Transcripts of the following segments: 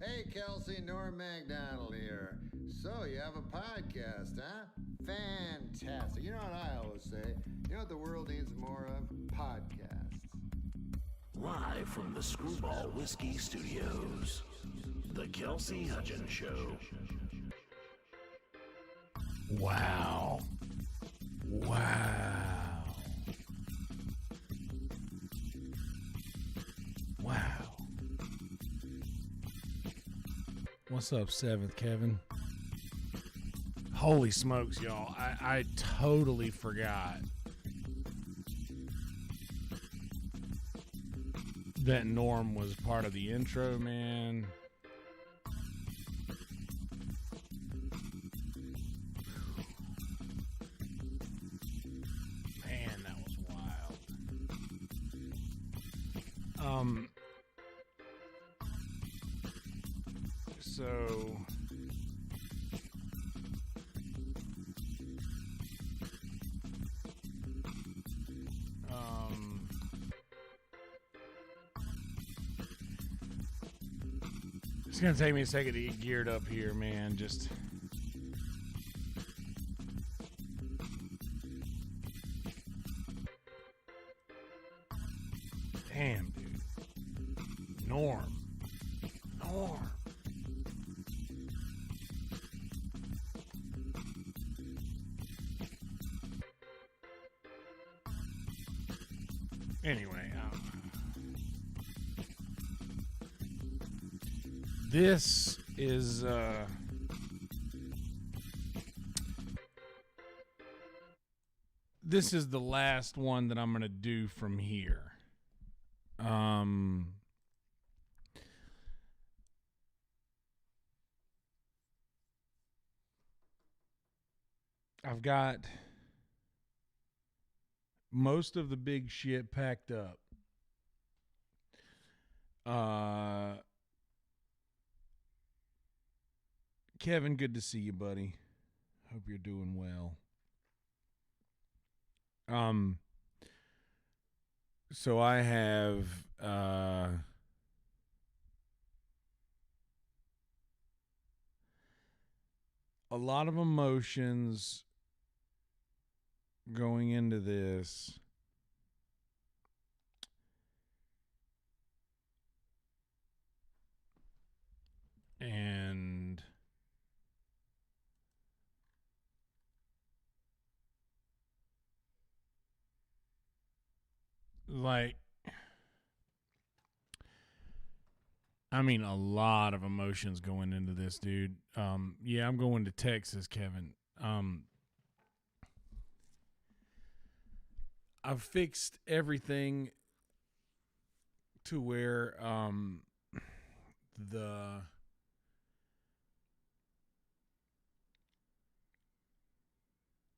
Hey, Kelsey, Norm MacDonald here. So, you have a podcast, huh? Fantastic. You know what I always say? You know what the world needs more of? Podcasts. Live from the Screwball Whiskey Studios, The Kelsey Hudgins Show. Wow. Wow. Wow. What's up, 7th, Kevin? Holy smokes, y'all. I totally forgot that Norm was part of the intro, man. Man, that was wild. So it's gonna take me a second to get geared up here, man. Just damn, dude. Norm. Anyway, this is the last one that I'm gonna do from here. I've got most of the big shit packed up. Kevin, good to see you, buddy. Hope you're doing well. So I have a lot of emotions going into this. And like, I mean, a lot of emotions going into this, dude. Yeah, I'm going to Texas, Kevin. I've fixed everything to where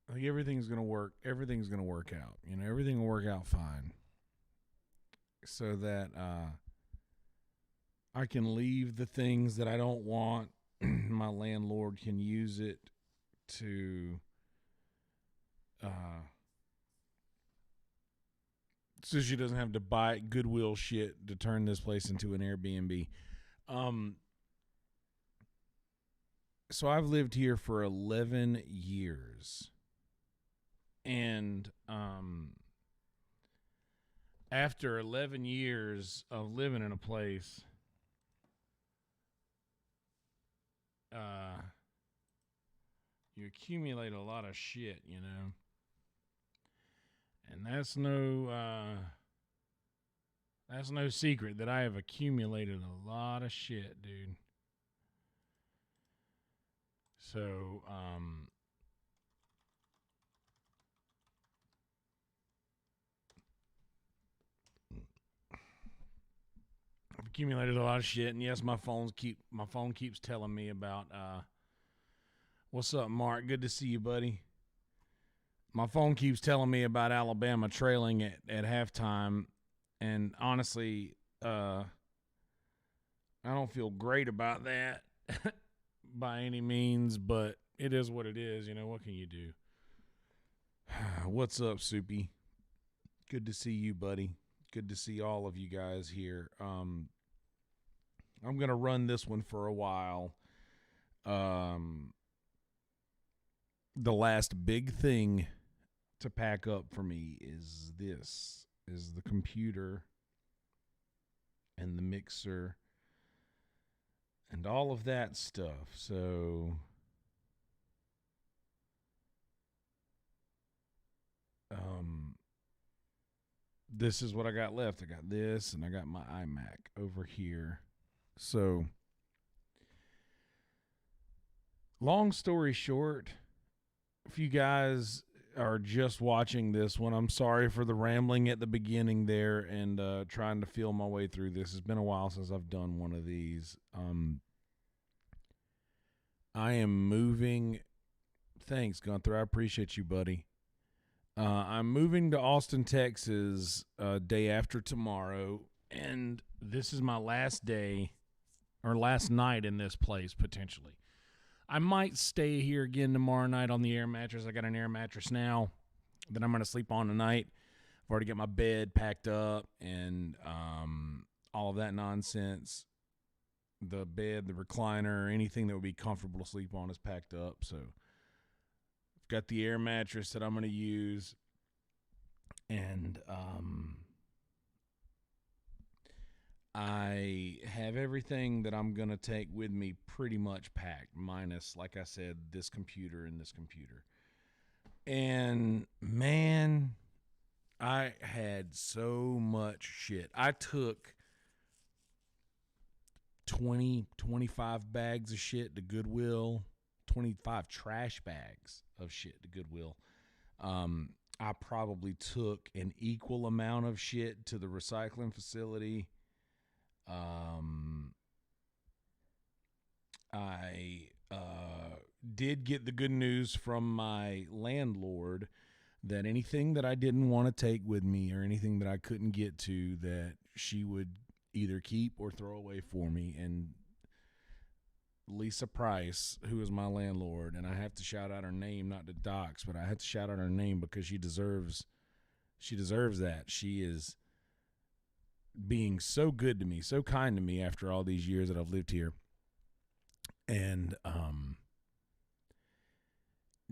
like everything's gonna work. Everything's gonna work out. You know, everything will work out fine, so that I can leave the things that I don't want. My landlord can use it to so she doesn't have to buy Goodwill shit to turn this place into an Airbnb. So I've lived here for 11 years. And after 11 years of living in a place, you accumulate a lot of shit, you know. And that's no secret that I have accumulated a lot of shit, dude. So, I've accumulated a lot of shit, and yes, my phone keeps telling me about what's up, Mark? Good to see you, buddy. My phone keeps telling me about Alabama trailing at halftime, and honestly, I don't feel great about that by any means, but it is what it is. You know, what can you do? What's up, Soupy? Good to see you, buddy. Good to see all of you guys here. I'm going to run this one for a while. The last big thing to pack up for me is the computer and the mixer and all of that stuff. So this is what I got left. I got this and I got my iMac over here. So long story short, if you guys are just watching this one, I'm sorry for the rambling at the beginning there and trying to feel my way through this. It's been a while since I've done one of these. I am moving. Thanks, Gunther. I appreciate you, buddy. I'm moving to Austin, Texas, day after tomorrow, and this is my last day or last night in this place, potentially. I might stay here again tomorrow night on the air mattress. I got an air mattress now that I'm going to sleep on tonight. I've already got my bed packed up and all of that nonsense. The bed, the recliner, anything that would be comfortable to sleep on is packed up, so got the air mattress that I'm going to use, and I have everything that I'm going to take with me pretty much packed, minus, like I said, this computer and this computer. And, man, I had so much shit. I took 25 bags of shit to Goodwill, 25 trash bags of shit to Goodwill. I probably took an equal amount of shit to the recycling facility. I did get the good news from my landlord that anything that I didn't want to take with me or anything that I couldn't get to, that she would either keep or throw away for me. And Lisa Price, who is my landlord, and I have to shout out her name, not to dox, but I have to shout out her name because she deserves that. She is being so good to me, so kind to me after all these years that I've lived here. And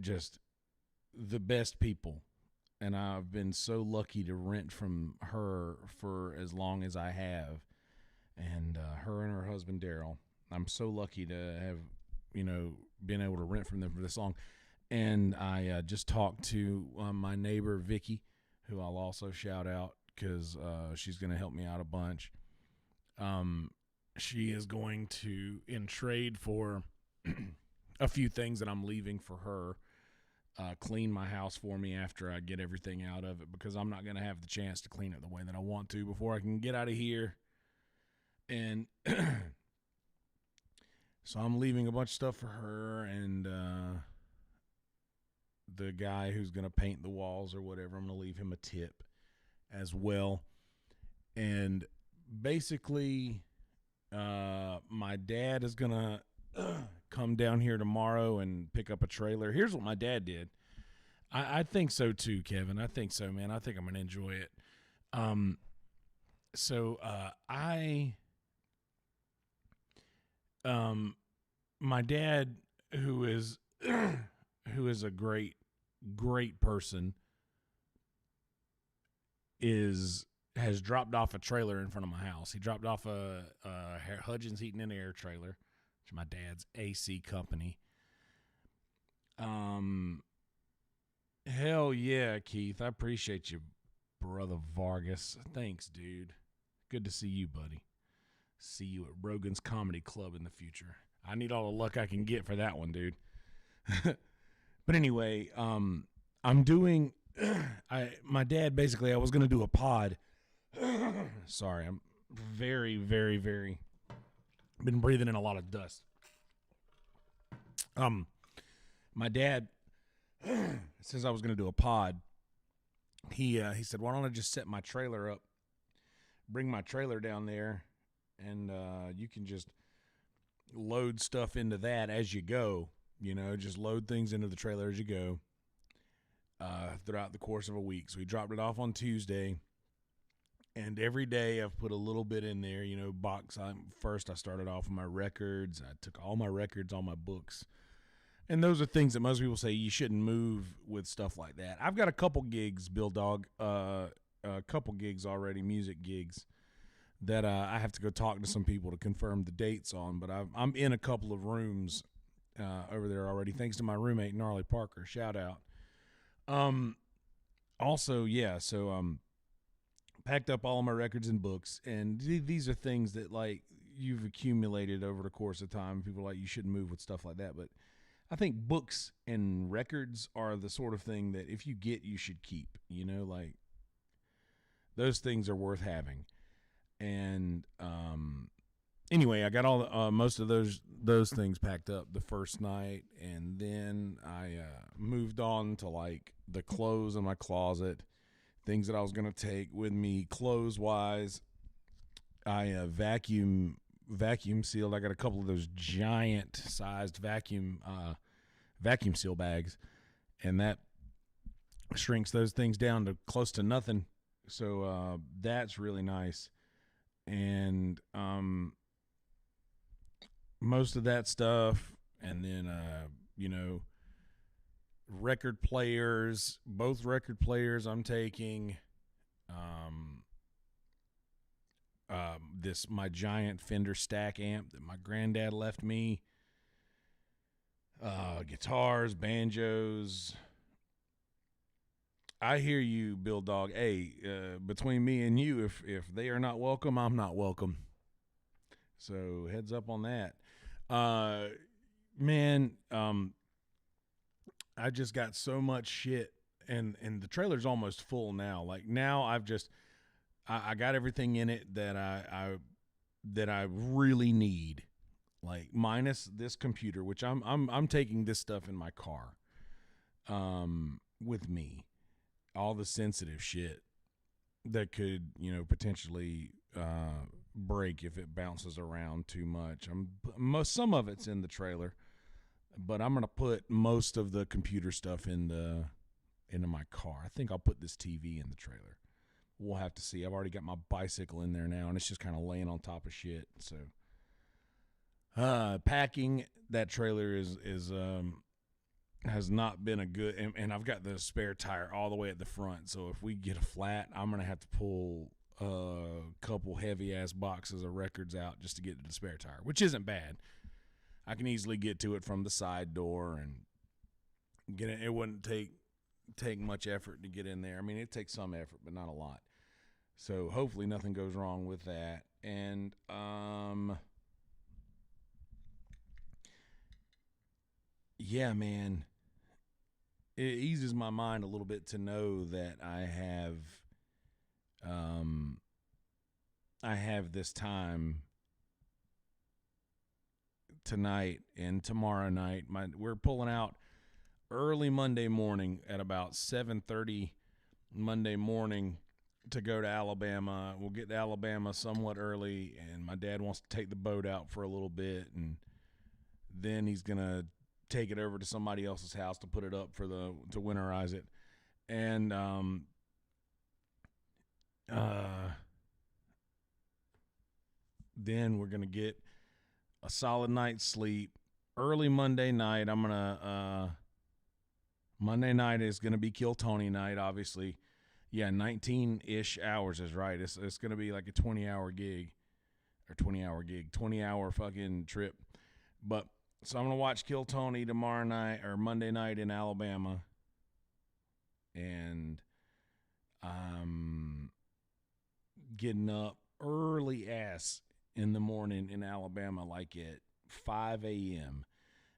just the best people. And I've been so lucky to rent from her for as long as I have. And her and her husband, Daryl. I'm so lucky to have, been able to rent from them for this long. And I just talked to my neighbor, Vicky, who I'll also shout out because she's going to help me out a bunch. She is going to, in trade for a few things that I'm leaving for her, clean my house for me after I get everything out of it, because I'm not going to have the chance to clean it the way that I want to before I can get out of here. And so I'm leaving a bunch of stuff for her and the guy who's going to paint the walls or whatever. I'm going to leave him a tip as well. And basically, my dad is going to come down here tomorrow and pick up a trailer. Here's what my dad did. I think so too, Kevin. I think so, man. I think I'm going to enjoy it. My dad, who is a great person, has dropped off a trailer in front of my house. He dropped off a Hudgins Heating and Air trailer, which is my dad's AC company. Hell yeah, Keith. I appreciate you, brother Vargas. Thanks, dude. Good to see you, buddy. See you at Rogan's Comedy Club in the future. I need all the luck I can get for that one, dude. But anyway, I'm doing my dad, basically, I was going to do a pod. Sorry, I'm very, very, very been breathing in a lot of dust. My dad, since I was going to do a pod, he said, why don't I just set my trailer up, bring my trailer down there, and you can just load stuff into that as you go. Just load things into the trailer as you go throughout the course of a week. So he dropped it off on Tuesday, And every day I've put a little bit in there, First I started off with my records. I took all my records, all my books. And those are things that most people say you shouldn't move with stuff like that. I've got a couple gigs, Bill Dog, a couple gigs already, music gigs, that I have to go talk to some people to confirm the dates on. But I'm in a couple of rooms over there already, thanks to my roommate, Gnarly Parker. Shout out. Packed up all of my records and books, and these are things that, like, you've accumulated over the course of time. People are like, you shouldn't move with stuff like that, but I think books and records are the sort of thing that if you get, you should keep. Like, those things are worth having. And anyway, I got all most of those things packed up the first night, and then I moved on to, like, the clothes in my closet. Things that I was going to take with me clothes-wise. I vacuum sealed. I got a couple of those giant-sized vacuum seal bags, and that shrinks those things down to close to nothing. So that's really nice. And most of that stuff, and then, record players, both record players I'm taking, my giant Fender stack amp that my granddad left me, guitars, banjos. I hear you, Bill Dog. Hey, between me and you, if they are not welcome, I'm not welcome. So heads up on that. I just got so much shit, and the trailer's almost full now. Like, now I got everything in it that I really need, like, minus this computer, which I'm taking this stuff in my car with me. All the sensitive shit that could, potentially break if it bounces around too much. Some of it's in the trailer, but I'm gonna put most of the computer stuff into my car. I think I'll put this TV in the trailer. We'll have to see. I've already got my bicycle in there now, and it's just kind of laying on top of shit. So, packing that trailer has not been a good. And I've got the spare tire all the way at the front. So if we get a flat, I'm gonna have to pull a couple heavy ass boxes of records out just to get to the spare tire, which isn't bad. I can easily get to it from the side door and get it. It wouldn't take much effort to get in there. I mean, it takes some effort, but not a lot. So hopefully nothing goes wrong with that. And yeah, man, it eases my mind a little bit to know that I have this time tonight and tomorrow night. We're pulling out early Monday morning at about 7:30 Monday morning to go to Alabama. We'll get to Alabama somewhat early, and my dad wants to take the boat out for a little bit, and then he's gonna take it over to somebody else's house to put it up to winterize it. And then we're gonna get a solid night's sleep. Early Monday night, Monday night is gonna be Kill Tony night, obviously. Yeah, 19-ish hours is right. It's gonna be like a 20-hour fucking trip. But so I'm gonna watch Kill Tony tomorrow night or Monday night in Alabama, and I'm getting up early ass in the morning in Alabama, like at 5 a.m.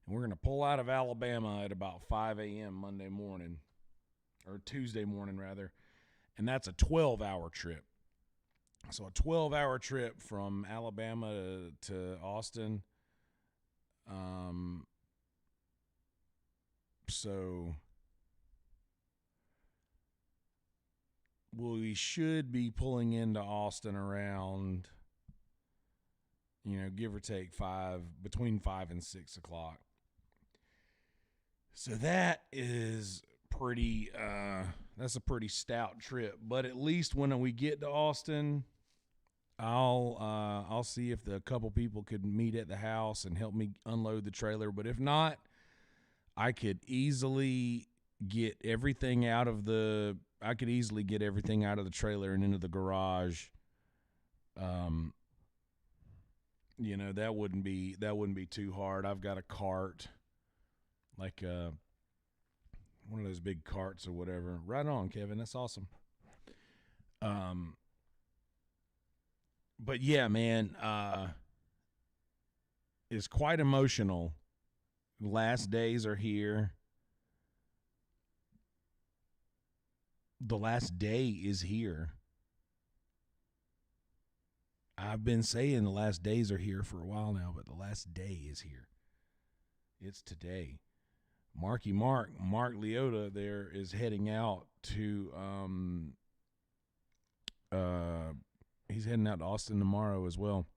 And we're going to pull out of Alabama at about 5 a.m. Monday morning, or Tuesday morning, rather. And that's a 12-hour trip. So a 12-hour trip from Alabama to Austin. So we should be pulling into Austin around, give or take between 5 and 6 o'clock. So that is pretty That's a pretty stout trip. But at least when we get to Austin, I'll see if a couple people could meet at the house and help me unload the trailer. But if not, I could easily get everything out of the trailer and into the garage. That wouldn't be too hard. I've got a cart, like one of those big carts or whatever. Right on, Kevin. That's awesome. But yeah, man, it's quite emotional. Last days are here. The last day is here. I've been saying the last days are here for a while now, but the last day is here. It's today. Mark Leota there is heading out to he's heading out to Austin tomorrow as well.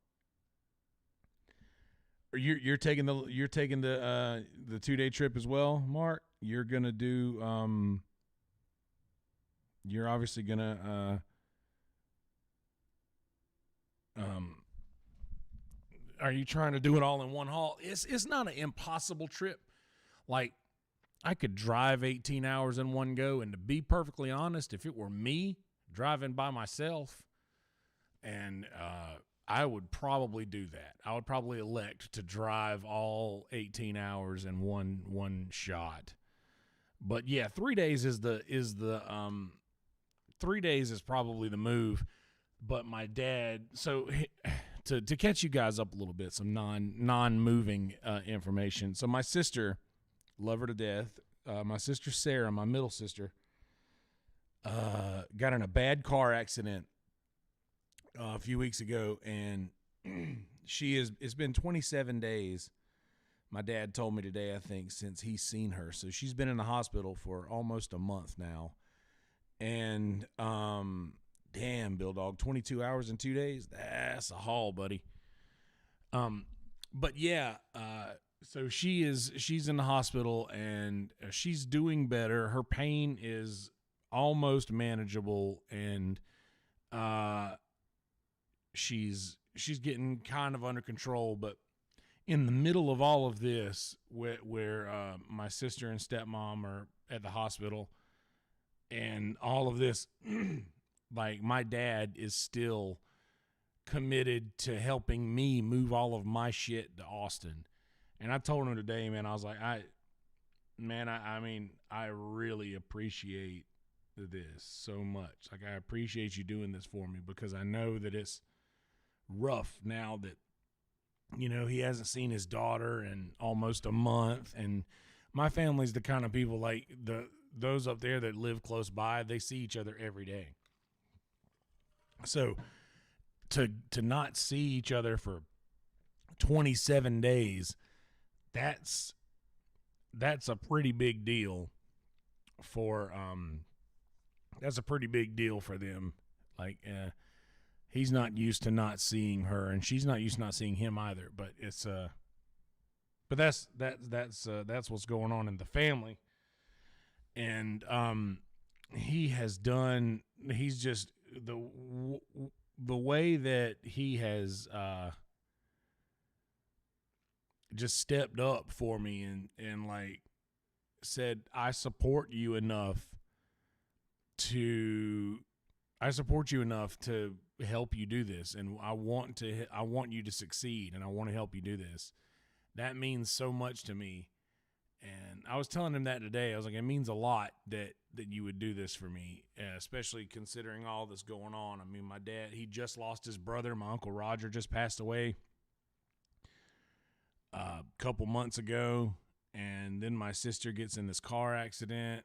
You're taking the 2-day trip as well, Mark? You're gonna do you're obviously gonna are you trying to do it all in one haul? It's not an impossible trip. Like, I could drive 18 hours in one go, and to be perfectly honest, if it were me driving by myself, and I would probably do that. I would probably elect to drive all 18 hours in one shot. But yeah, 3 days is 3 days is probably the move. But my dad, so to catch you guys up a little bit, some non-moving information. So my sister, love her to death. My sister Sarah, my middle sister, got in a bad car accident a few weeks ago, and it's been 27 days. My dad told me today, I think, since he's seen her. So she's been in the hospital for almost a month now. And damn, Bill Dog, 22 hours in 2 days? That's a haul, buddy. But yeah, so she's in the hospital, and she's doing better. Her pain is almost manageable, and she's getting kind of under control. But in the middle of all of this, where my sister and stepmom are at the hospital, and all of this, like, my dad is still committed to helping me move all of my shit to Austin. And I told him today, man, I was like, I mean, I really appreciate this so much. Like, I appreciate you doing this for me, because I know that it's rough now that, he hasn't seen his daughter in almost a month. And my family's the kind of people, like, those up there that live close by, they see each other every day. So to not see each other for 27 days, that's a pretty big deal for them. Like, he's not used to not seeing her, and she's not used to not seeing him either. But that's what's going on in the family. And he's just the way that he has just stepped up for me and like said, I support you enough to help you do this, and I want you to succeed, and I want to help you do this. That means so much to me. And I was telling him that today. I was like, it means a lot that you would do this for me, especially considering all this going on. I mean, my dad, he just lost his brother. My Uncle Roger just passed away a couple months ago. And then my sister gets in this car accident.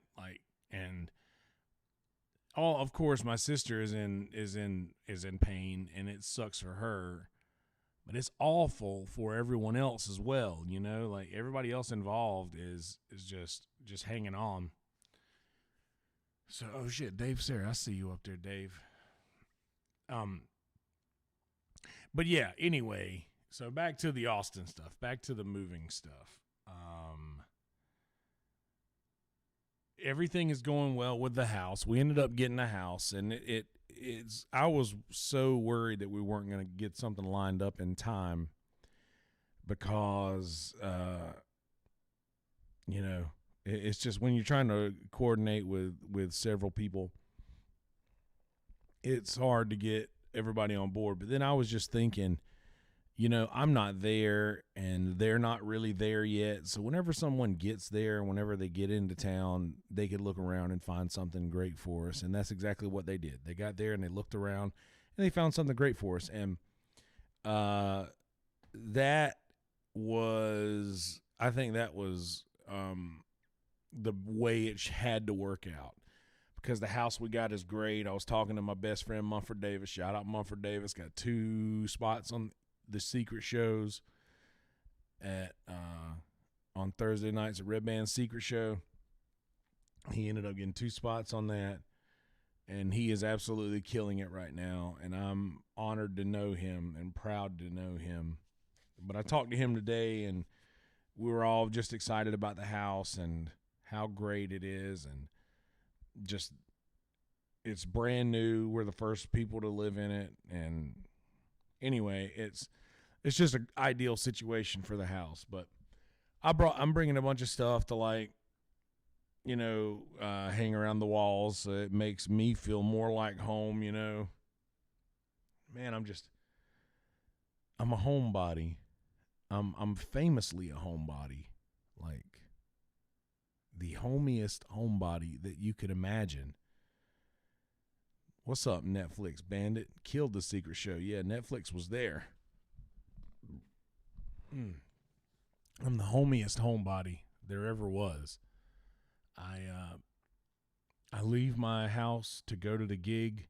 Of course, my sister is in pain, and it sucks for her. But it's awful for everyone else as well, like everybody else involved is just hanging on. So, oh shit, Dave, Sarah, I see you up there, Dave. But yeah, anyway, so back to the Austin stuff, back to the moving stuff. everything is going well with the house. We ended up getting a house, and it's. I was so worried that we weren't going to get something lined up in time because, it's just when you're trying to coordinate with several people, it's hard to get everybody on board. But then I was just thinking, I'm not there and they're not really there yet. So whenever someone gets there, whenever they get into town, they could look around and find something great for us. And that's exactly what they did. They got there and they looked around and they found something great for us. And I think that was the way it had to work out. Because the house we got is great. I was talking to my best friend, Mumford Davis. Shout out Mumford Davis. Got 2 spots on the secret shows on Thursday nights at Red Band's Secret Show. He ended up getting 2 spots on that, and he is absolutely killing it right now, and I'm honored to know him and proud to know him. But I talked to him today, and we were all just excited about the house and how great it is, and just it's brand new. We're the first people to live in it, and anyway, it's just an ideal situation for the house. But I'm bringing a bunch of stuff to hang around the walls. So it makes me feel more like home. Man, I'm a homebody. I'm famously a homebody, like the homiest homebody that you could imagine. What's up, Netflix Bandit? Killed the secret show. Yeah, Netflix was there. I'm the homiest homebody there ever was. I leave my house to go to the gig.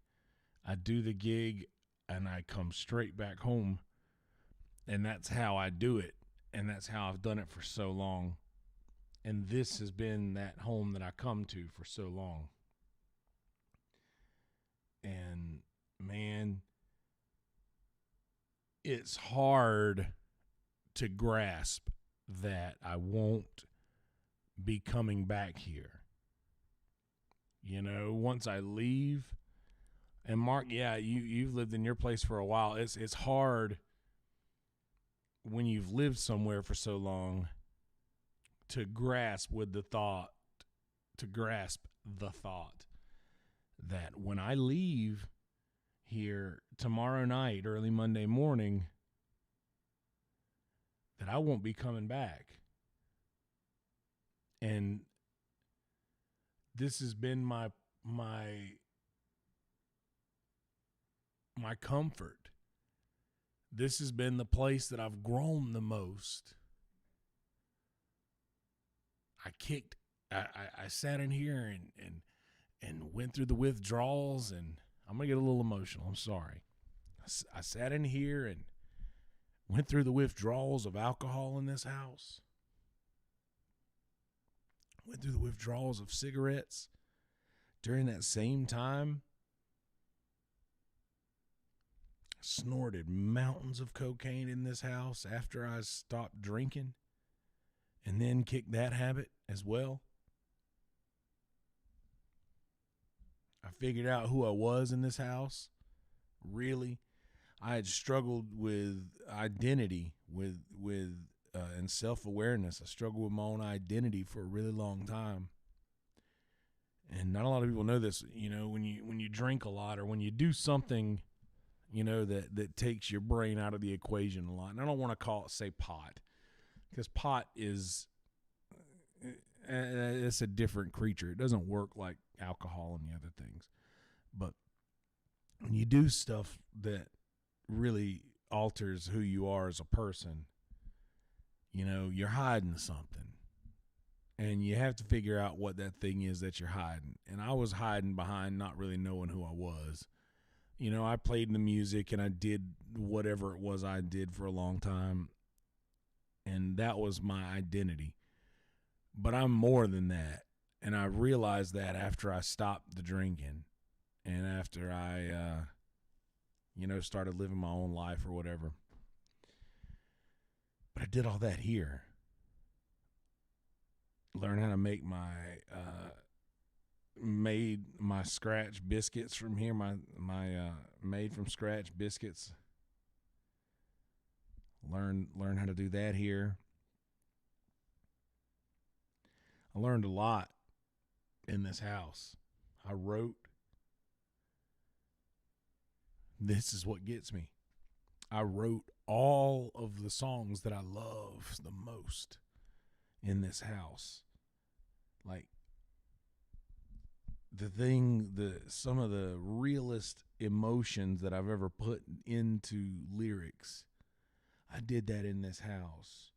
I do the gig, and I come straight back home. And that's how I do it. And that's how I've done it for so long. And this has been that home that I come to for so long. And, man, it's hard to grasp that I won't be coming back here. Once I leave, and Mark, yeah, you've lived in your place for a while. It's hard when you've lived somewhere for so long to grasp the thought that when I leave here tomorrow night, early Monday morning, that I won't be coming back. And this has been my comfort. This has been the place that I've grown the most. I sat in here and went through the withdrawals, and I'm going to get a little emotional. I'm sorry. I sat in here and went through the withdrawals of alcohol in this house. Went through the withdrawals of cigarettes during that same time. Snorted mountains of cocaine in this house after I stopped drinking, and then kicked that habit as well. I figured out who I was in this house. Really, I had struggled with identity, and self-awareness. I struggled with my own identity for a really long time. And not a lot of people know this. When you drink a lot, or when you do something, that takes your brain out of the equation a lot. And I don't want to say pot, because pot is it's a different creature. It doesn't work like alcohol and the other things. But when you do stuff that really alters who you are as a person, you're hiding something. And you have to figure out what that thing is that you're hiding. And I was hiding behind not really knowing who I was. I played in the music, and I did whatever it was I did for a long time. And that was my identity. But I'm more than that. And I realized that after I stopped the drinking, and after I, started living my own life or whatever. But I did all that here. Learn how to make my made my scratch biscuits from here, my made from scratch biscuits. Learn how to do that here. I learned a lot in this house. I wrote. This is what gets me. I wrote all of the songs that I love the most in this house. Like some of the realest emotions that I've ever put into lyrics, I did that in this house.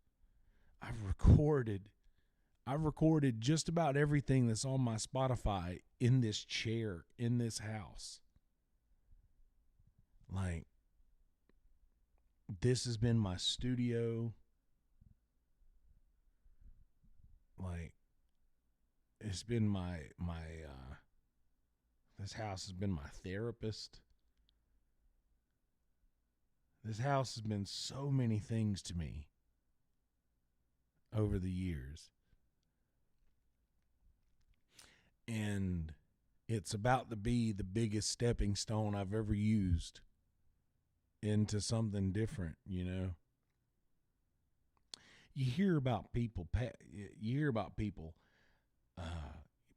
I've recorded just about everything that's on my Spotify in this chair, in this house. Like, this has been my studio. Like, it's been this house has been my therapist. This house has been so many things to me over the years. And it's about to be the biggest stepping stone I've ever used into something different, you know. You hear about people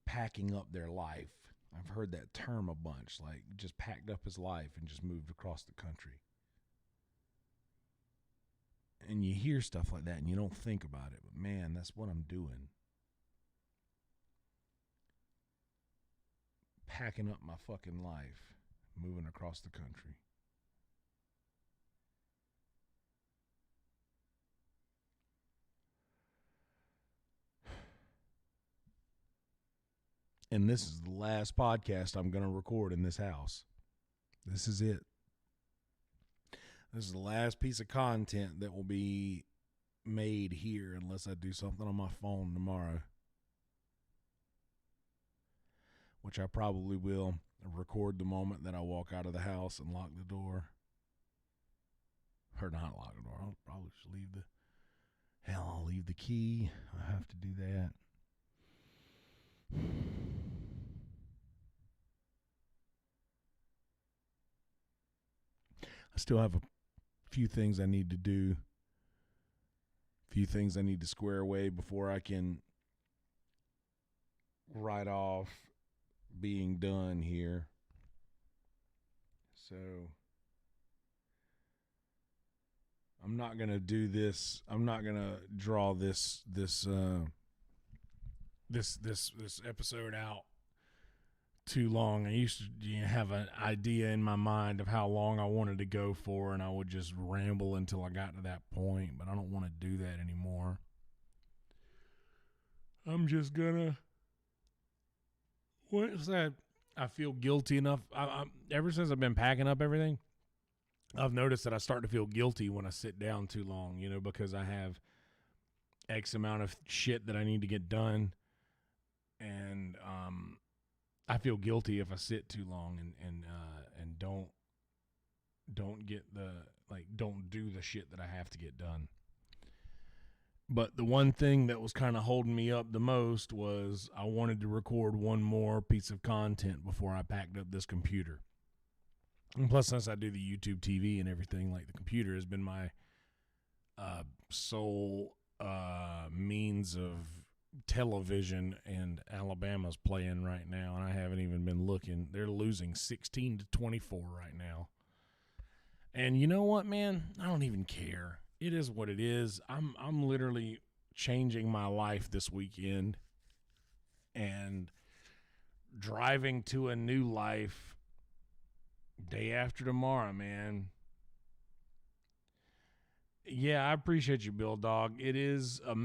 packing up their life. I've heard that term a bunch, like just packed up his life and just moved across the country. And you hear stuff like that and you don't think about it, but man, that's what I'm doing. Packing up my fucking life, moving across the country. And this is the last podcast I'm going to record in this house. This is it. This is the last piece of content that will be made here unless I do something on my phone tomorrow. Which I probably will record the moment that I walk out of the house and lock the door. Or not lock the door. I'll probably just leave I'll leave the key. I have to do that. I still have a few things I need to do. A few things I need to square away before I can write off being done here. So I'm not going to do this. I'm not going to draw this episode out too long. I used to have an idea in my mind of how long I wanted to go for, and I would just ramble until I got to that point, but I don't want to do that anymore. I'm just gonna, what's that? I feel guilty enough. I ever since I've been packing up everything, I've noticed that I start to feel guilty when I sit down too long, you know, because I have X amount of shit that I need to get done. And I feel guilty if I sit too long and don't get don't do the shit that I have to get done. But the one thing that was kind of holding me up the most was I wanted to record one more piece of content before I packed up this computer. And plus, since I do the YouTube TV and everything, like, the computer has been my sole means of television, and Alabama's playing right now, and I haven't even been looking. They're losing 16-24 right now. And you know what, man? I don't even care. It is what it is. I'm literally changing my life this weekend and driving to a new life day after tomorrow, man. Yeah, I appreciate you, Bill Dog. It is a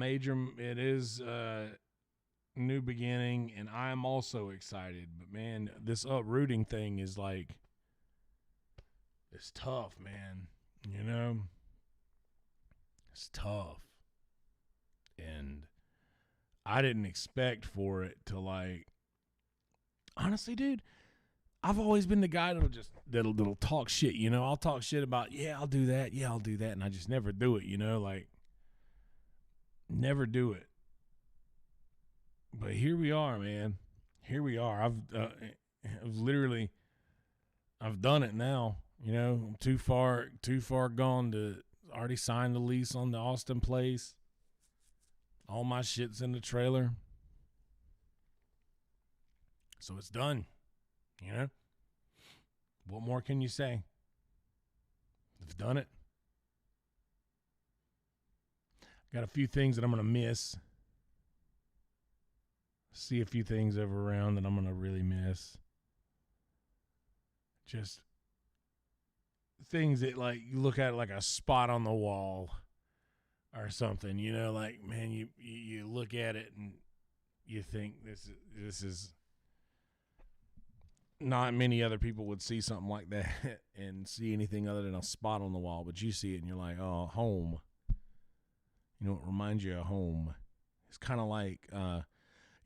new beginning, and I'm also excited. But, man, this uprooting thing is like, it's tough, man. You know? It's tough. And I didn't expect for it to, like, honestly, dude, I've always been the guy that'll talk shit, you know. I'll talk shit about, yeah, I'll do that, and I just never do it, you know, like, never do it. But here we are, man. here we are. I've literally, I've done it now. You know, I'm too far gone to already sign the lease on the Austin place. All my shit's in the trailer. So it's done. You know? What more can you say? I've done it. Got a few things that I'm going to miss. See a few things over around that I'm going to really miss. Just things that, like, you look at like a spot on the wall or something, you know, like, man, you look at it and you think this is not many other people would see something like that and see anything other than a spot on the wall, but you see it and you're like, oh, home. You know, it reminds you of home. It's kind of like,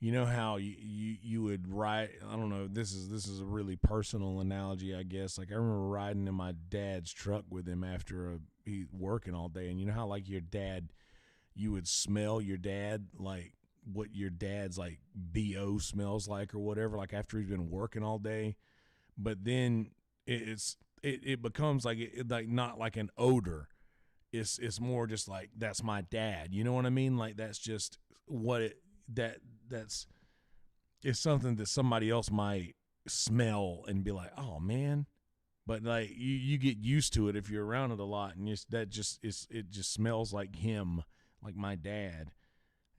you know how you would ride, I don't know, this is a really personal analogy, I guess. Like, I remember riding in my dad's truck with him after he working all day, and you know how, like, your dad, you would smell your dad, like, what your dad's, like, BO smells like or whatever, like, after he's been working all day. But then it becomes like, like, not like an odor. It's more just like, that's my dad. You know what I mean? Like, that's just what it's something that somebody else might smell and be like, oh man. But like, you get used to it if you're around it a lot, and it just smells like him, like my dad.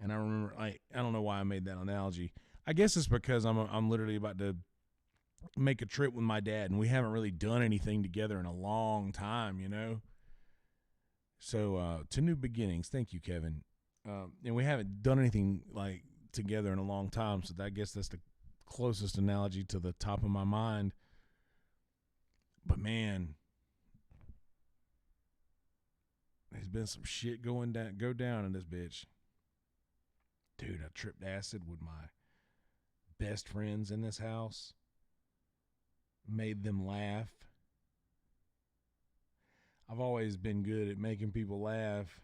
And I remember, I don't know why I made that analogy. I guess it's because I'm literally about to make a trip with my dad, and we haven't really done anything together in a long time, you know. So to new beginnings, thank you, Kevin. And we haven't done anything like together in a long time, so I guess that's the closest analogy to the top of my mind. But man, there's been some shit go down in this bitch. Dude, I tripped acid with my best friends in this house. Made them laugh. I've always been good at making people laugh.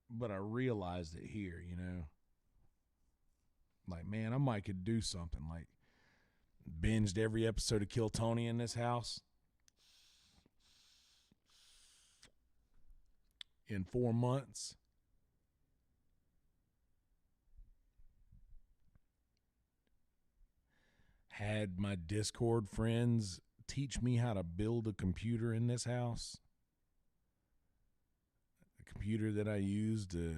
But I realized it here, you know. Like, man, I might could do something. Like, binged every episode of Kill Tony in this house in 4 months. Had my Discord friends teach me how to build a computer in this house. A computer that I used to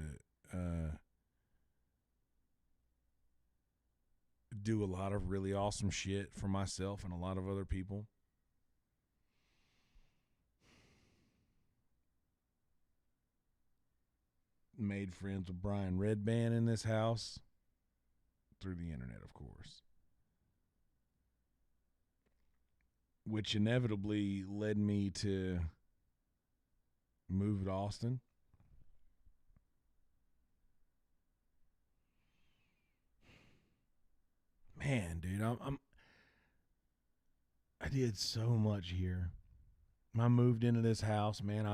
do a lot of really awesome shit for myself and a lot of other people. Made friends with Brian Redband in this house through the internet, of course, which inevitably led me to move to Austin. Man, dude, I did so much here. I moved into this house, man.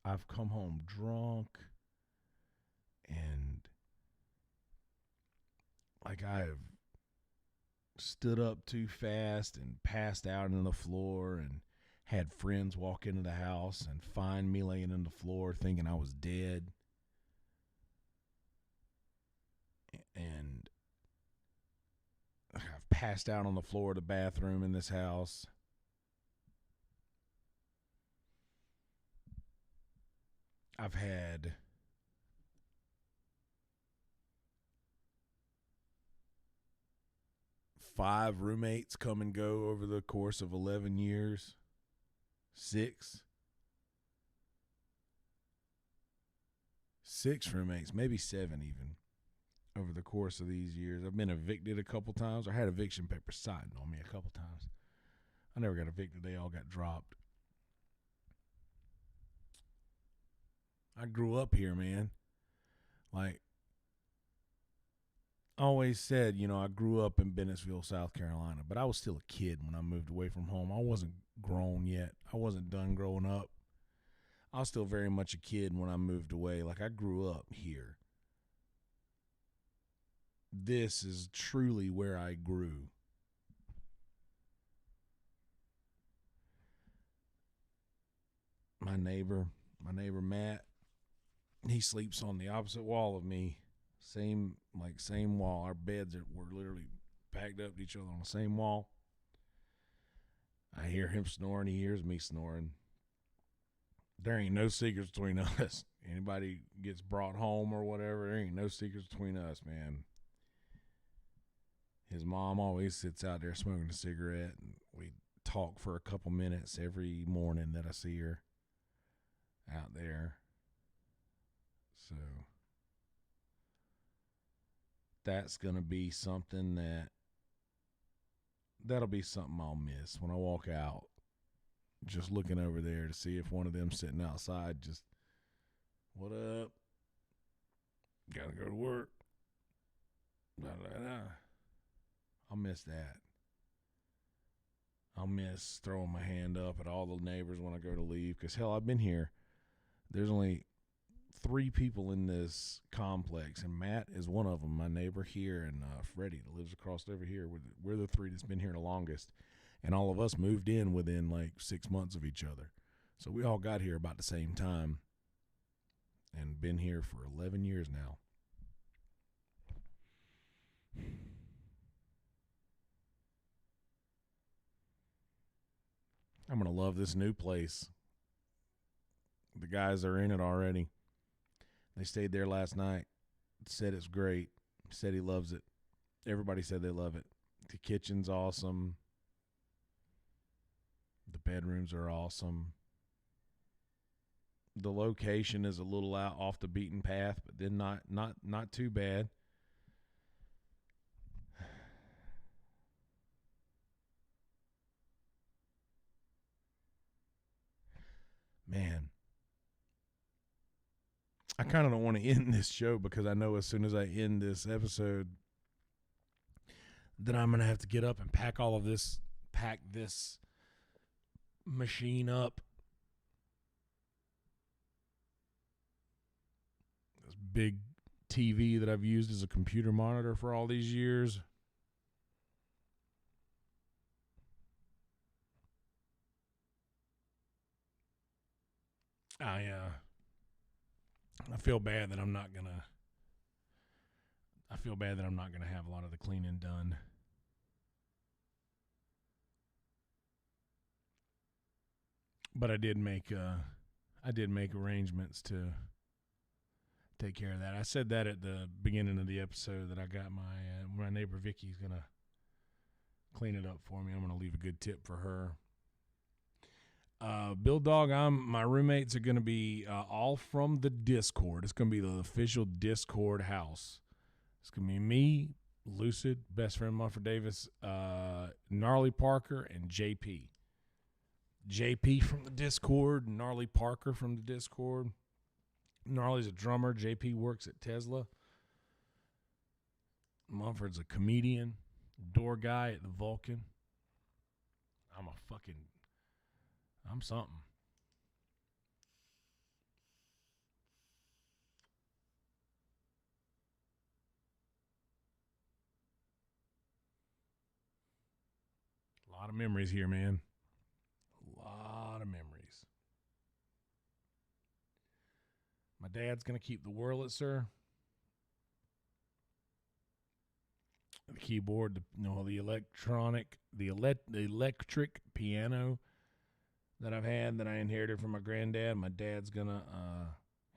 I've come home drunk, and like, I've stood up too fast and passed out on the floor, and had friends walk into the house and find me laying on the floor thinking I was dead. And I've passed out on the floor of the bathroom in this house. I've had five roommates come and go over the course of 11 years. 6 roommates, maybe 7 even, over the course of these years. I've been evicted a couple times. I had eviction papers signed on me a couple times. I never got evicted. They all got dropped. I grew up here, man. Like, I always said, you know, I grew up in Bennettsville, South Carolina, but I was still a kid when I moved away from home. I wasn't grown yet. I wasn't done growing up. I was still very much a kid when I moved away. Like, I grew up here. this is truly where I grew. My neighbor Matt, he sleeps on the opposite wall of me. Same wall. Our beds were literally packed up to each other on the same wall. I hear him snoring. He hears me snoring. There ain't no secrets between us. Anybody gets brought home or whatever, there ain't no secrets between us, man. His mom always sits out there smoking a cigarette, and we talk for a couple minutes every morning that I see her out there. So that's going to be something that'll be something I'll miss when I walk out. Just looking over there to see if one of them sitting outside just, what up? Gotta go to work. I'll miss that. I'll miss throwing my hand up at all the neighbors when I go to leave. Because, hell, I've been here. There's only 3 people in this complex, and Matt is one of them, my neighbor here, and Freddie that lives across over here. We're the 3 that's been here the longest. And all of us moved in within like 6 months of each other. So we all got here about the same time and been here for 11 years now. I'm going to love this new place. The guys are in it already. They stayed there last night. Said it's great. Said he loves it. Everybody said they love it. The kitchen's awesome. The bedrooms are awesome. The location is a little out off the beaten path, but then not too bad. Man, I kind of don't want to end this show because I know as soon as I end this episode that I'm going to have to get up and pack this machine up. This big TV that I've used as a computer monitor for all these years. I feel bad that I'm not gonna have a lot of the cleaning done. But I did make arrangements to take care of that. I said that at the beginning of the episode that I got my neighbor Vicky's gonna clean it up for me. I'm gonna leave a good tip for her. Bill Dog, my roommates are going to be all from the Discord. It's going to be the official Discord house. It's going to be me, Lucid, best friend Mumford Davis, Gnarly Parker, and JP. JP from the Discord, Gnarly Parker from the Discord. Gnarly's a drummer. JP works at Tesla. Mumford's a comedian, door guy at the Vulcan. I'm something. A lot of memories here, man. A lot of memories. My dad's going to keep the Wurlitzer. The keyboard, the electric piano that I've had that I inherited from my granddad. My dad's gonna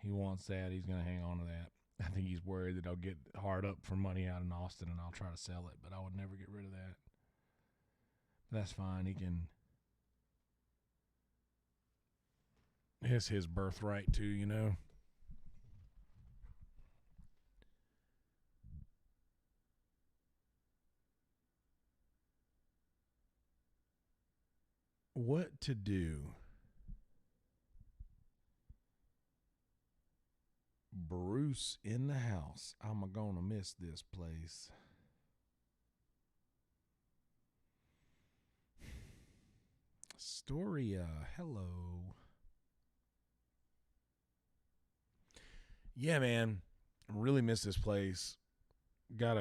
he wants that. He's gonna hang on to that. I think he's worried that I'll get hard up for money out in Austin and I'll try to sell it, but I would never get rid of that. That's fine. It's his birthright too, you know. What to do? Bruce in the house. I'm gonna miss this place. Storia, hello. Yeah, man. I really miss this place. got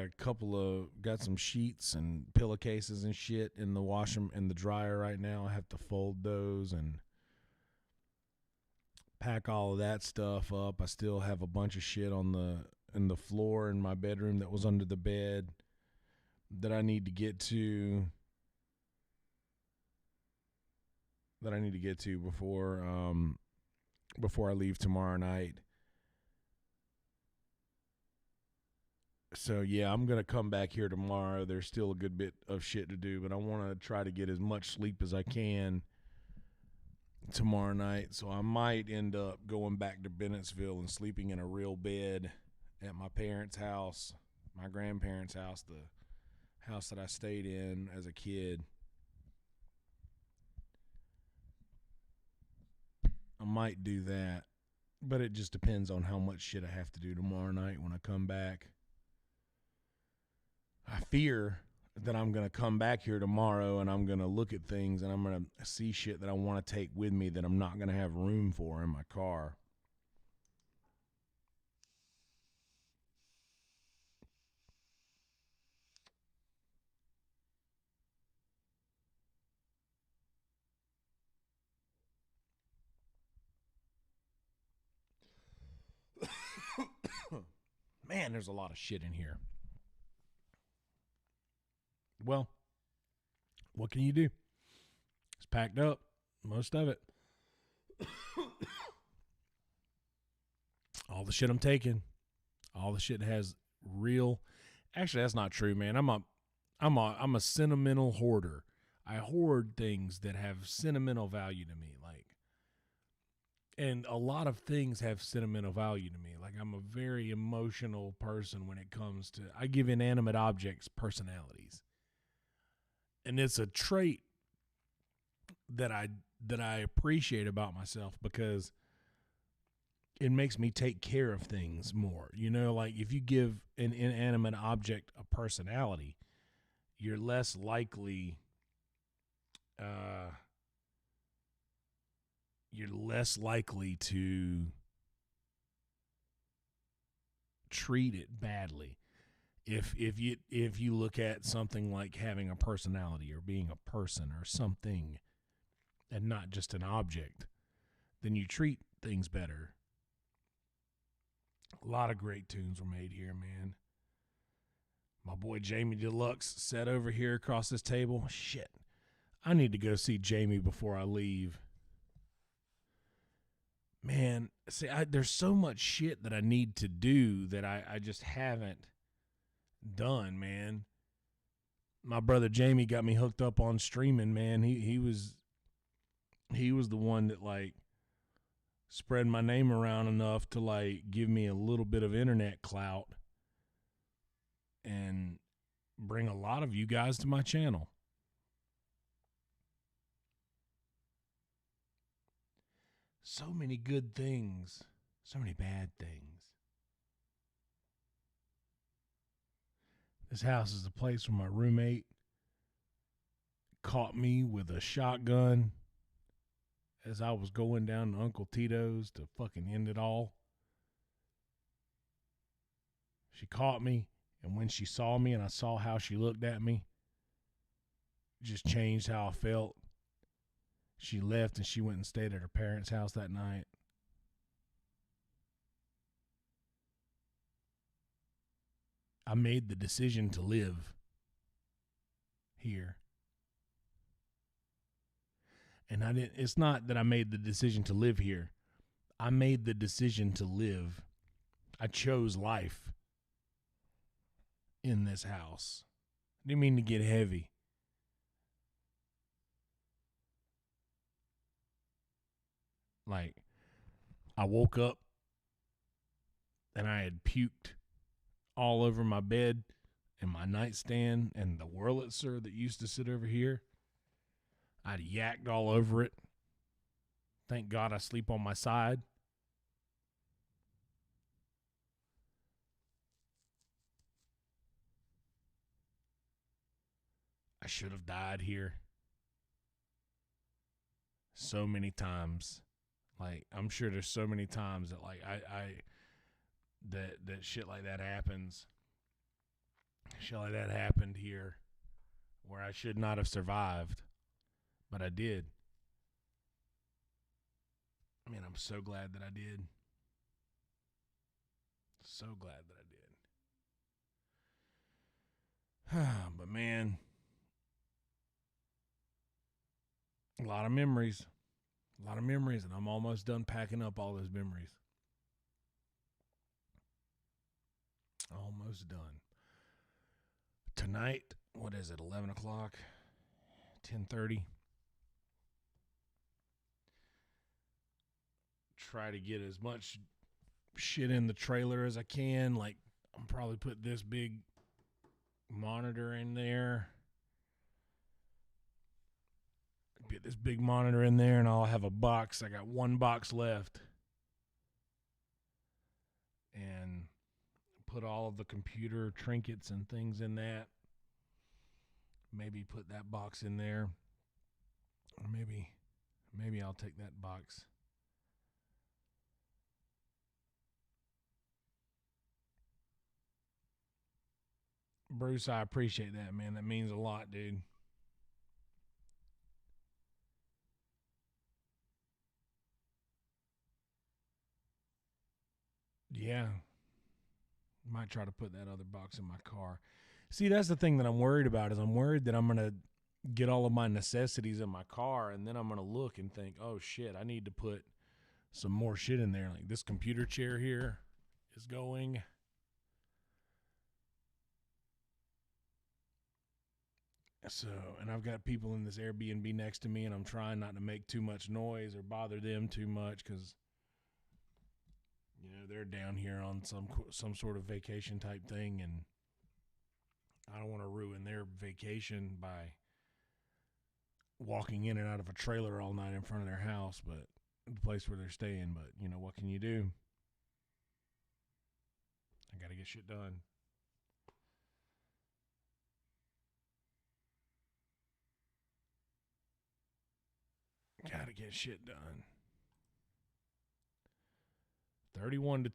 some sheets and pillowcases and shit in the dryer right now. I have to fold those and pack all of that stuff up. I still have a bunch of shit in the floor in my bedroom that was under the bed that I need to get to before I leave tomorrow night. So yeah, I'm going to come back here tomorrow. There's still a good bit of shit to do, but I want to try to get as much sleep as I can tomorrow night. So I might end up going back to Bennettsville and sleeping in a real bed at my parents' house, my grandparents' house, the house that I stayed in as a kid. I might do that, but it just depends on how much shit I have to do tomorrow night when I come back. I fear that I'm going to come back here tomorrow and I'm going to look at things and I'm going to see shit that I want to take with me that I'm not going to have room for in my car. Man, there's a lot of shit in here. Well, what can you do? It's packed up, most of it. All the shit I'm taking, all the shit has real. Actually, that's not true, man. I'm a sentimental hoarder. I hoard things that have sentimental value to me, and a lot of things have sentimental value to me. Like, I'm a very emotional person when it comes to. I give inanimate objects personalities. And it's a trait that I appreciate about myself because it makes me take care of things more. You know, like if you give an inanimate object a personality, you're less likely to treat it badly. If you look at something like having a personality or being a person or something and not just an object, then you treat things better. A lot of great tunes were made here, man. My boy Jamie Deluxe sat over here across this table. Shit, I need to go see Jamie before I leave. Man, see, there's so much shit that I need to do that I just haven't done, man. My brother Jamie got me hooked up on streaming, man. He was the one that like spread my name around enough to like give me a little bit of internet clout and bring a lot of you guys to my channel. So many good things, so many bad things. This house is the place where my roommate caught me with a shotgun as I was going down to Uncle Tito's to fucking end it all. She caught me, and when she saw me and I saw how she looked at me, it just changed how I felt. She left and she went and stayed at her parents' house that night. I made the decision to live here. And it's not that I made the decision to live here. I made the decision to live. I chose life in this house. I didn't mean to get heavy. Like, I woke up and I had puked all over my bed and my nightstand and the Wurlitzer that used to sit over here. I'd yacked all over it. Thank God I sleep on my side. I should have died here so many times. Like, I'm sure there's so many times that like that shit like that happens. Shit like that happened here where I should not have survived, but I did. Man, I'm so glad that I did. So glad that I did. But man, a lot of memories. A lot of memories, and I'm almost done packing up all those memories. Almost done. Tonight, what is it, 11 o'clock? 10:30? Try to get as much shit in the trailer as I can. Like, I'm probably put this big monitor in there. Get this big monitor in there, and I'll have a box. I got one box left. And put all of the computer trinkets and things in that. Maybe put that box in there. Or maybe I'll take that box. Bruce, I appreciate that, man. That means a lot, dude. Yeah. Might try to put that other box in my car. See, that's the thing that I'm worried about is I'm worried that I'm going to get all of my necessities in my car, and then I'm going to look and think, oh, shit, I need to put some more shit in there. Like this computer chair here is going. So, and I've got people in this Airbnb next to me, and I'm trying not to make too much noise or bother them too much because, you know, they're down here on some sort of vacation type thing, and I don't want to ruin their vacation by walking in and out of a trailer all night in front of their house, but the place where they're staying. But, you know, what can you do? I got to get shit done. Got to get shit done. 31-24.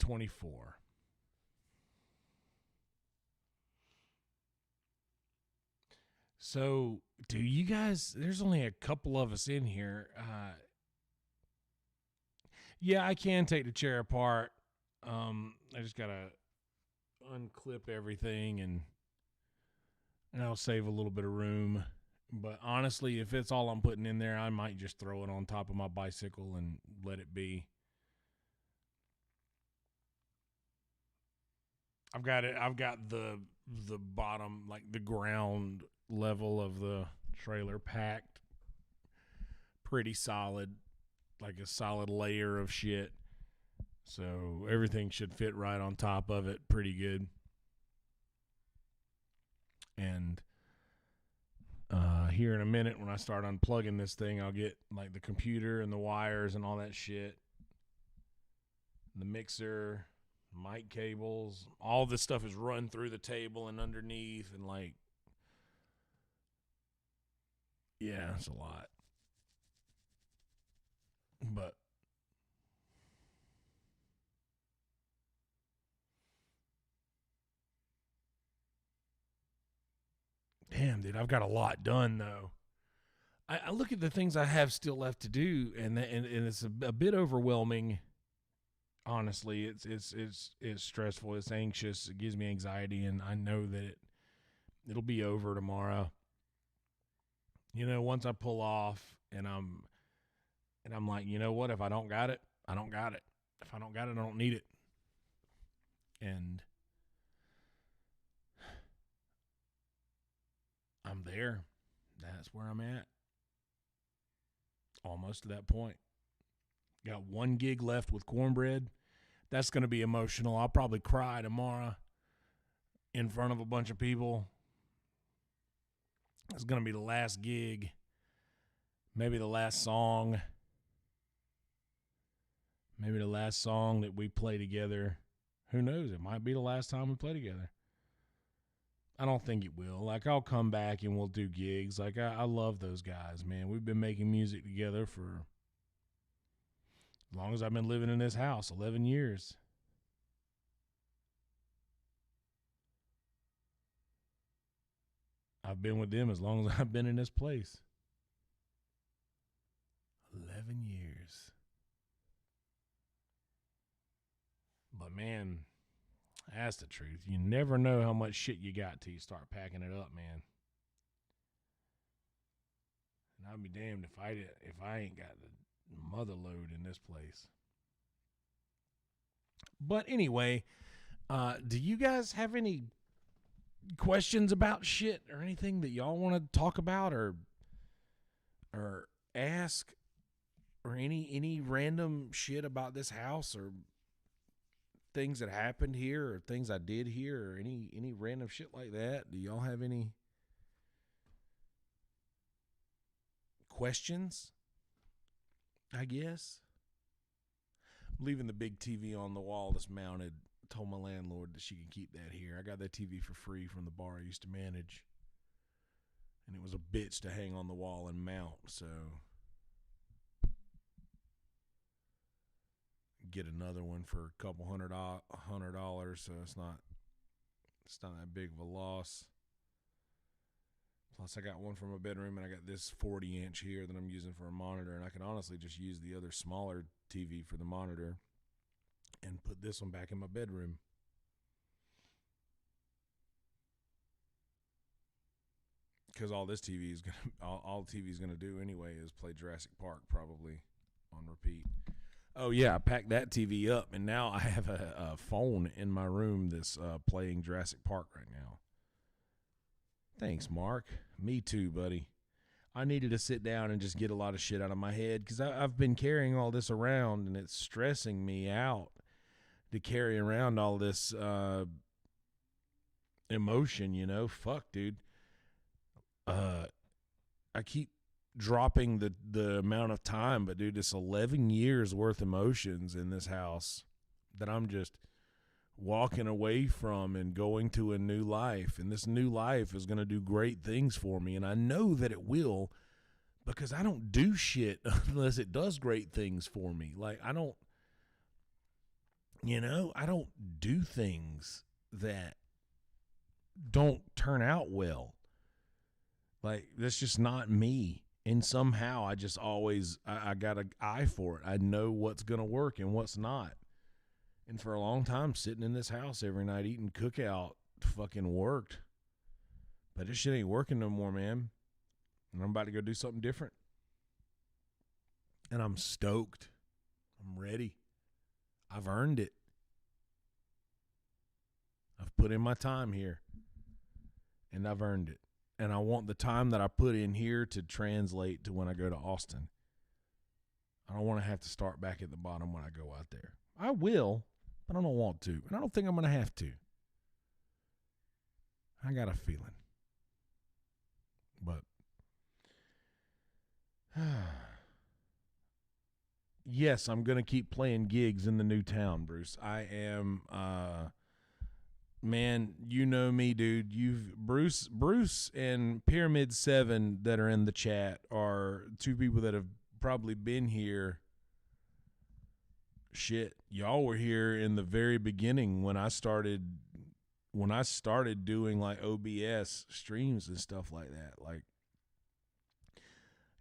So, do you guys, there's only a couple of us in here. Yeah, I can take the chair apart. I just got to unclip everything and I'll save a little bit of room. But honestly, if it's all I'm putting in there, I might just throw it on top of my bicycle and let it be. I've got the bottom, like the ground level of the trailer packed pretty solid, like a solid layer of shit. So everything should fit right on top of it pretty good. And here in a minute when I start unplugging this thing, I'll get like the computer and the wires and all that shit. The mixer, mic cables, all this stuff is run through the table and underneath and like, yeah, it's a lot. But damn, dude, I've got a lot done though. I look at the things I have still left to do, and it's a bit overwhelming. Honestly, it's stressful. It's anxious. It gives me anxiety, and I know that it'll be over tomorrow. You know, once I pull off, and I'm like, you know what? If I don't got it, I don't got it. If I don't got it, I don't need it. And I'm there. That's where I'm at. Almost to that point. Got one gig left with Cornbread. That's going to be emotional. I'll probably cry tomorrow in front of a bunch of people. It's going to be the last gig. Maybe the last song. Maybe the last song that we play together. Who knows? It might be the last time we play together. I don't think it will. Like, I'll come back and we'll do gigs. Like, I love those guys, man. We've been making music together for as long as I've been living in this house, 11 years. I've been with them as long as I've been in this place. 11 years. But man, that's the truth. You never know how much shit you got till you start packing it up, man. And I'll be damned if I ain't got the mother load in this place. But anyway, do you guys have any questions about shit or anything that y'all want to talk about or ask, or any random shit about this house, or things that happened here, or things I did here, or any random shit like that? Do y'all have any questions? I guess. I'm leaving the big TV on the wall that's mounted. Told my landlord that she can keep that here. I got that TV for free from the bar I used to manage, and it was a bitch to hang on the wall and mount, so get another one for a couple $100, so it's not that big of a loss. Plus I got one for my bedroom, and I got this 40-inch here that I'm using for a monitor, and I can honestly just use the other smaller TV for the monitor and put this one back in my bedroom. Because all this TV is all TV's gonna do anyway is play Jurassic Park, probably on repeat. Oh yeah, I packed that TV up, and now I have a phone in my room that's playing Jurassic Park right now. Thanks, Mark. Me too, buddy. I needed to sit down and just get a lot of shit out of my head, because I've been carrying all this around, and it's stressing me out to carry around all this emotion, you know? Fuck, dude. I keep dropping the amount of time, but dude, it's 11 years worth of emotions in this house that I'm just walking away from and going to a new life. And this new life is going to do great things for me, and I know that it will, because I don't do shit unless it does great things for me. Like, I don't do things that don't turn out well. Like, that's just not me. And somehow I just always, I got an eye for it. I know what's going to work and what's not. And for a long time, sitting in this house every night eating cookout fucking worked. But this shit ain't working no more, man. And I'm about to go do something different. And I'm stoked. I'm ready. I've earned it. I've put in my time here. And I've earned it. And I want the time that I put in here to translate to when I go to Austin. I don't want to have to start back at the bottom when I go out there. I will, but I don't want to. And I don't think I'm going to have to. I got a feeling. But yes, I'm going to keep playing gigs in the new town, Bruce. I am, man, you know me, dude. Bruce and Pyramid 7 that are in the chat are two people that have probably been here. Shit, y'all were here in the very beginning when I started doing like OBS streams and stuff like that. Like,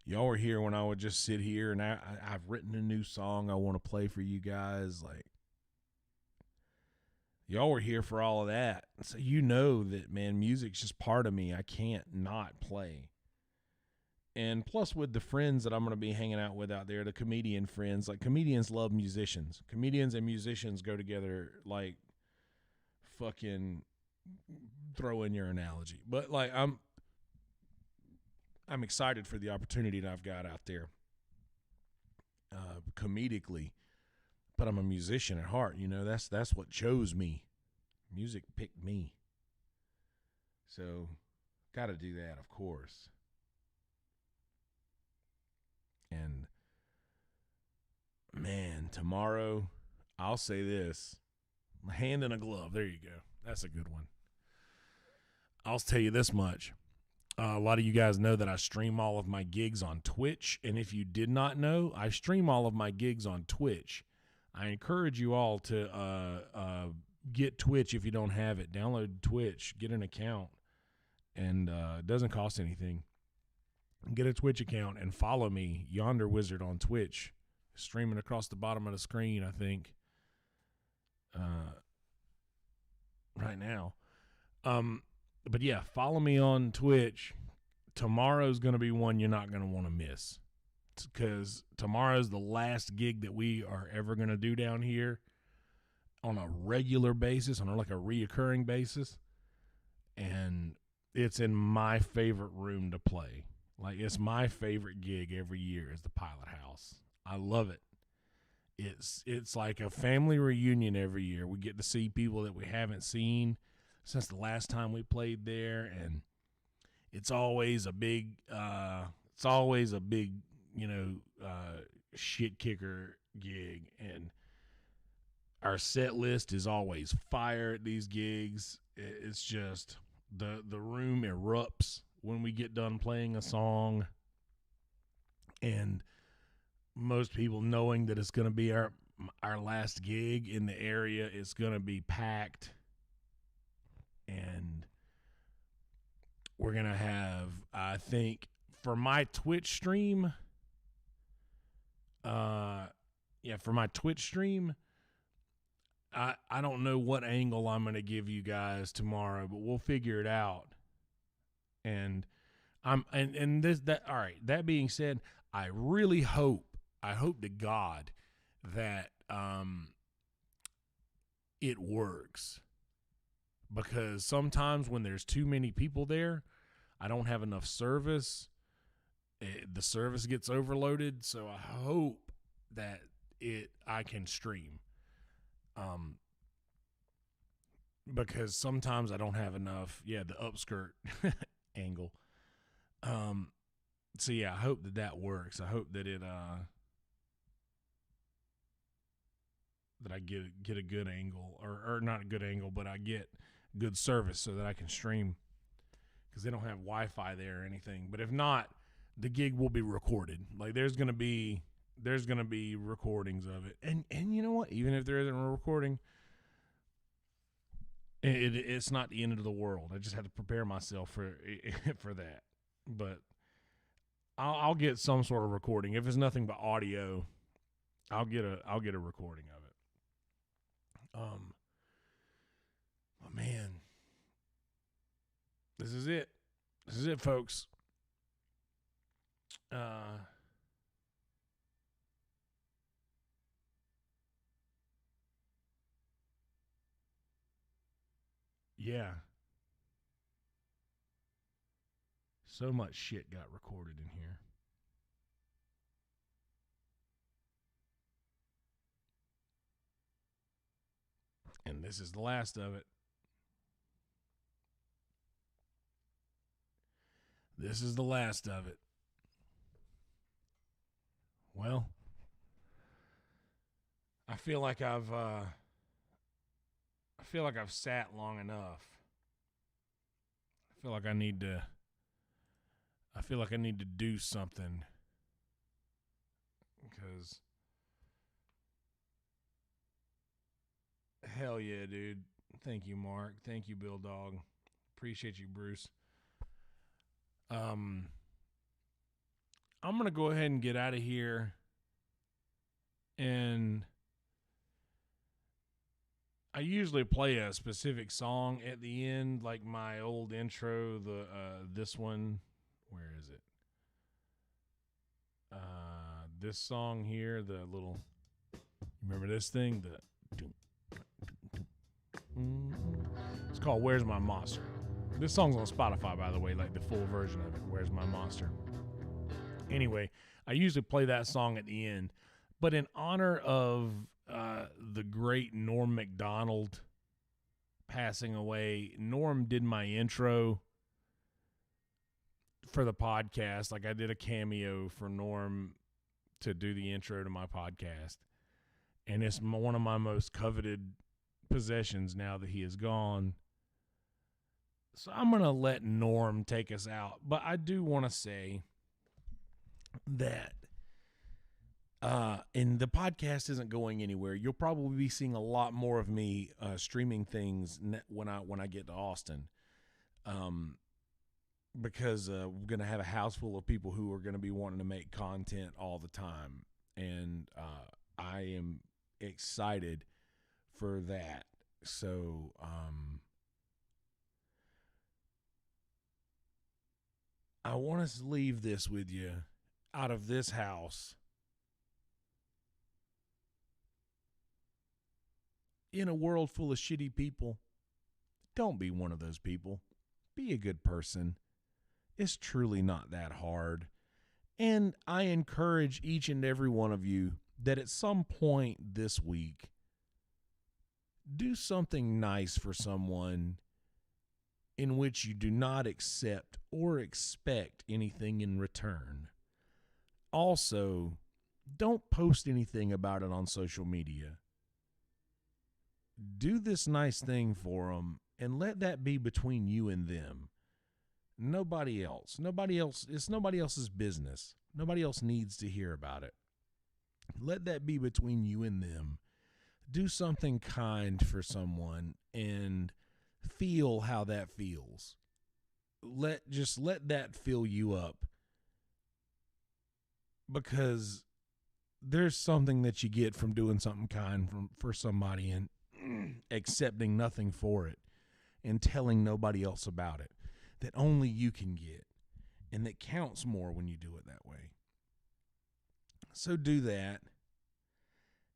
y'all were here when I would just sit here, and I've written a new song I want to play for you guys. Like, y'all were here for all of that. So you know that, man, music's just part of me. I can't not play. And plus, with the friends that I'm going to be hanging out with out there, the comedian friends, like, comedians love musicians. Comedians and musicians go together like fucking, throw in your analogy. But, like, I'm excited for the opportunity that I've got out there comedically. But I'm a musician at heart, you know. That's what chose me. Music picked me. So, got to do that, of course. And, man, tomorrow, I'll say this. Hand in a glove. There you go. That's a good one. I'll tell you this much. A lot of you guys know that I stream all of my gigs on Twitch. And if you did not know, I stream all of my gigs on Twitch. I encourage you all to get Twitch if you don't have it. Download Twitch. Get an account. and it doesn't cost anything. Get a Twitch account and follow me, Yonder Wizard, on Twitch, streaming across the bottom of the screen, I think, right now. But yeah, follow me on Twitch. Tomorrow's going to be one you're not going to want to miss, because tomorrow's the last gig that we are ever going to do down here on a regular basis, on like a reoccurring basis, and it's in my favorite room to play. Like, it's my favorite gig every year is the Pilot House. I love it. It's like a family reunion every year. We get to see people that we haven't seen since the last time we played there, and it's always a big shit kicker gig, and our set list is always fire at these gigs. It's just the room erupts when we get done playing a song, and most people knowing that it's going to be our last gig in the area, it's going to be packed, and we're going to have, I think, for my Twitch stream, I don't know what angle I'm going to give you guys tomorrow, but we'll figure it out. And all right, that being said, I really hope to God that it works, because sometimes when there's too many people there, I don't have enough service. The service gets overloaded, so I hope that I can stream. Because sometimes I don't have enough, the upskirt angle. So yeah, I hope that works. I hope that that I get a good angle, or not a good angle, but I get good service so that I can stream, because they don't have Wi-Fi there or anything. But if not, the gig will be recorded. Like, there's gonna be recordings of it, and you know what? Even if there isn't a recording, it's not the end of the world. I just had to prepare myself for that. But I'll get some sort of recording. If it's nothing but audio, I'll get a recording of it. But man, this is it. This is it, folks. Yeah. So much shit got recorded in here. And this is the last of it. This is the last of it. Well, I feel like I've sat long enough. I feel like I need to do something, because hell yeah, dude. Thank you, Mark. Thank you, Bill Dog. Appreciate you, Bruce. I'm going to go ahead and get out of here, and I usually play a specific song at the end, like my old intro, this one. Where is it? This song here, the little, remember this thing? It's called Where's My Monster? This song's on Spotify, by the way, like the full version of it, Where's My Monster? Anyway, I usually play that song at the end, but in honor of the great Norm Macdonald passing away, Norm did my intro for the podcast. Like, I did a cameo for Norm to do the intro to my podcast, and it's one of my most coveted possessions now that he is gone. So I'm going to let Norm take us out, but I do want to say that and the podcast isn't going anywhere. You'll probably be seeing a lot more of me streaming things when I get to Austin. because we're going to have a house full of people who are going to be wanting to make content all the time. And I am excited for that. So, I want us to leave this with you out of this house. In a world full of shitty people, don't be one of those people. Be a good person. It's truly not that hard. And I encourage each and every one of you that at some point this week, do something nice for someone in which you do not accept or expect anything in return. Also, don't post anything about it on social media. Do this nice thing for them and let that be between you and them. Nobody else. It's nobody else's business. Nobody else needs to hear about it. Let that be between you and them. Do something kind for someone and feel how that feels. Let that fill you up, because there's something that you get from doing something kind for somebody and accepting nothing for it and telling nobody else about it, that only you can get, and that counts more when you do it that way. So do that.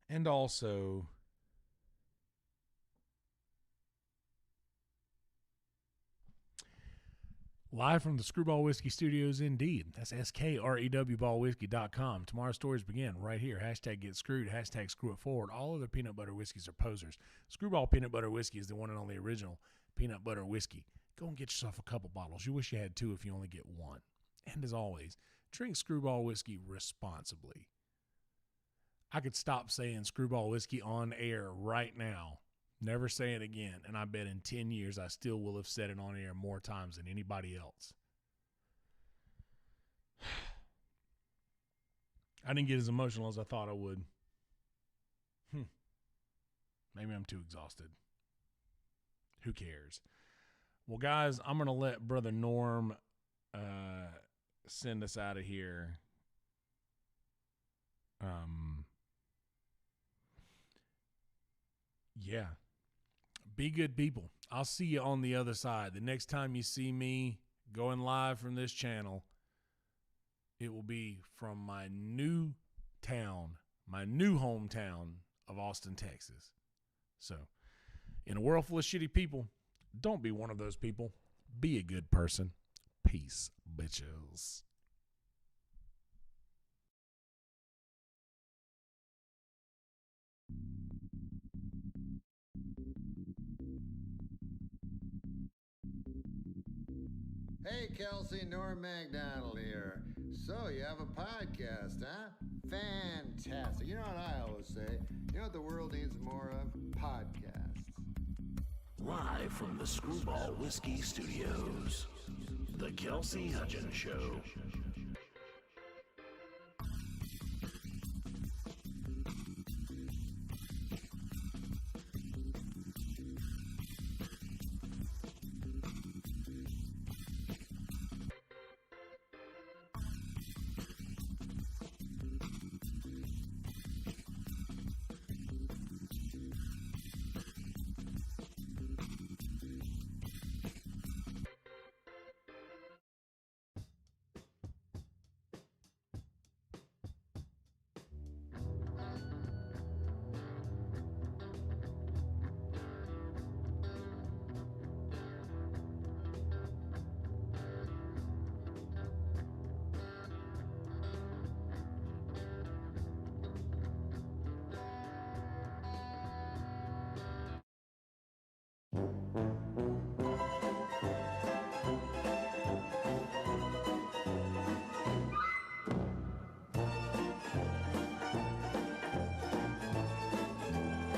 And also, live from the Screwball Whiskey Studios, indeed. That's SKREWBallWhiskey.com. Tomorrow's stories begin right here. Hashtag get screwed. Hashtag screw it forward. All other peanut butter whiskeys are posers. Screwball Peanut Butter Whiskey is the one and only original peanut butter whiskey. Go and get yourself a couple bottles. You wish you had two if you only get one. And as always, drink Screwball Whiskey responsibly. I could stop saying Screwball Whiskey on air right now. Never say it again, and I bet in 10 years I still will have said it on air more times than anybody else. I didn't get as emotional as I thought I would. Maybe I'm too exhausted. Who cares? Well, guys, I'm going to let Brother Norm send us out of here. Yeah. Be good people. I'll see you on the other side. The next time you see me going live from this channel, it will be from my new town, my new hometown of Austin, Texas. So, in a world full of shitty people, don't be one of those people. Be a good person. Peace, bitches. Hey, Kelsey, Norm MacDonald here. So, you have a podcast, huh? Fantastic. You know what I always say? You know what the world needs more of? Podcasts. Live from the Screwball Whiskey Studios, the Kelsey Hudgins Show.